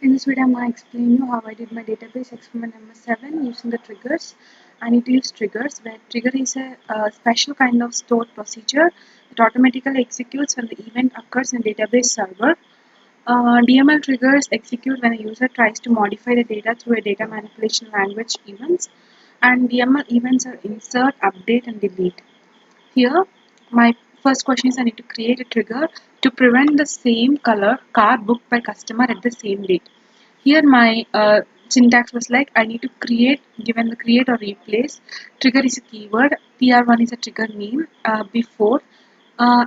In this video, I'm going to explain you how I did my database experiment number 7 using the triggers. I need to use triggers, where trigger is a special kind of stored procedure that automatically executes when the event occurs in a database server. DML triggers execute when a user tries to modify the data through a data manipulation language events, and DML events are insert, update, and delete. Here, my first question is I need to create a trigger to prevent the same color car booked by customer at the same date. Here my syntax was like I need to create, given the create or replace, trigger is a keyword, tr1 is a trigger name, before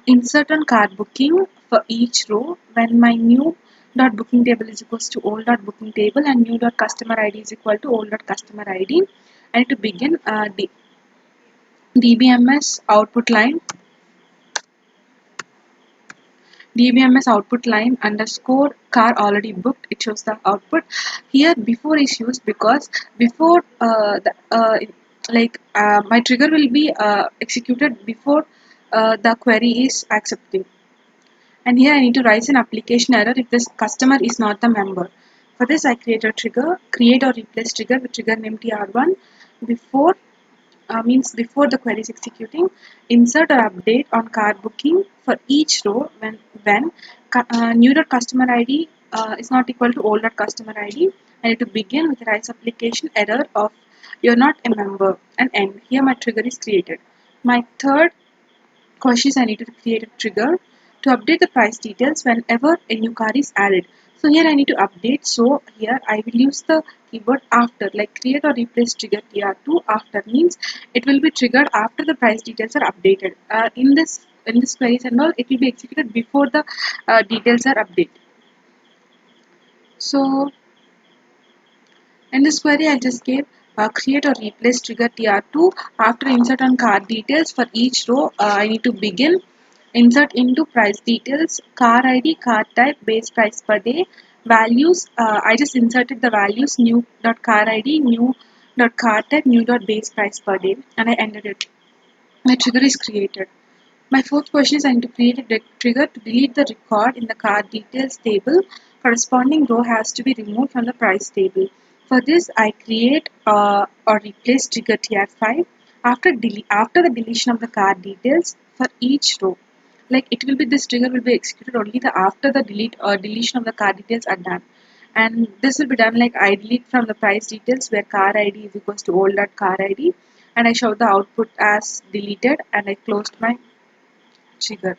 insert on card booking for each row when my new dot booking table is equals to old dot booking table and new dot customer id is equal to old dot customer id. I need to begin dbms output line dbms output line underscore car already booked. It shows the output. Here before is used because before my trigger will be executed before the query is accepting. And here I need to raise an application error if this customer is not the member. For this I create a trigger, create or replace trigger with trigger name tr1 before means before the query is executing. Insert or update on card booking for each row when new dot customer id is not equal to old dot customer id. I need to begin with the rise application error of you're not a member and end. Here my trigger is created. My third question is I need to create a trigger to update the price details whenever a new car is added. So here I need to update. So here I will use the keyword after, like create or replace trigger tr2 after means it will be triggered after the price details are updated. In this queries and all, it will be executed before the details are updated. So in this query, I just gave create or replace trigger tr2 after insert on card details for each row. I need to begin insert into price details, car id, car type, base price per day, values. I just inserted the values new dot car id, new dot car type, new dot base price per day, and I ended it. My trigger is created. My fourth question is I need to create a trigger to delete the record in the card details table. Corresponding row has to be removed from the price table. For this, I create or replace trigger tr5 after the deletion of the card details for each row. Like it will be this trigger will be executed only the after the delete or deletion of the card details are done. And this will be done like I delete from the price details where car id is equals to old dot car id, and I show the output as deleted and I closed my trigger.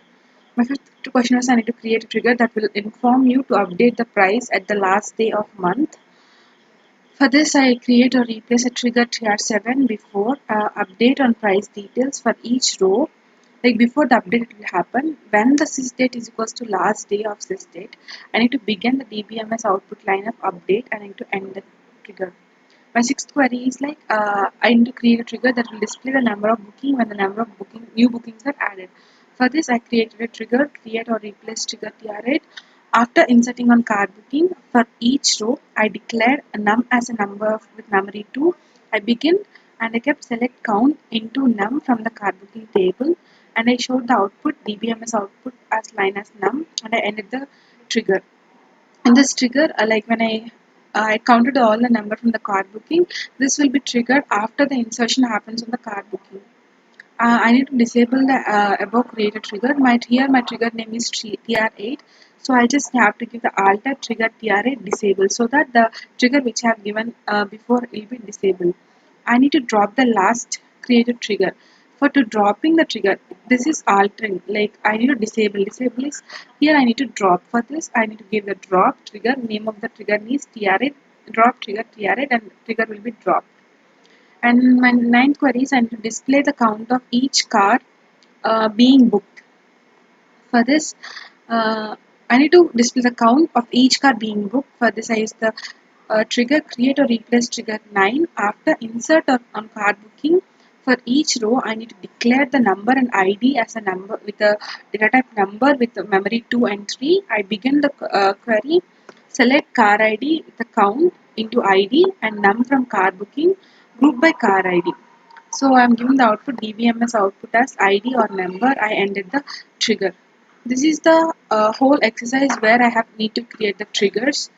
My fifth question was I need to create a trigger that will inform you to update the price at the last day of month. For this, I create or replace a trigger tr7 before update on price details for each row. Like before the update will happen, when the sys date is equals to last day of sys date, I need to begin the dbms output line of update and I need to end the trigger. My sixth query is like I need to create a trigger that will display the number of booking when the number of new bookings are added. For this, I created a trigger, create or replace trigger tr8. After inserting on card booking, for each row, I declared a num as a number with memory 2. I begin and I kept select count into num from the card booking table and I showed the output dbms output as line as num and I ended the trigger. In this trigger, like when I counted all the number from the card booking, this will be triggered after the insertion happens on the card booking. I need to disable the above created trigger. Here my trigger name is tr8, so I just have to give the alter trigger tr8 disable so that the trigger which I have given before will be disabled. I need to drop the last created trigger. For to dropping the trigger, this is altering. Like I need to disable. Disable is here. I need to drop. For this, I need to give the drop trigger. Name of the trigger is tr8. Drop trigger tr8, and trigger will be dropped. And my ninth query is I need to display the count of each car being booked. For this, I need to display the count of each car being booked. For this, I use the trigger create or replace trigger 9. After insert on card booking, for each row, I need to declare the number and ID as a number with a data type number with the memory 2 and 3. I begin the query, select car ID with the count into ID and num from card booking, group by car ID. So I am giving the output dbms output as ID or number. I ended the trigger. This is the whole exercise where I have need to create the triggers.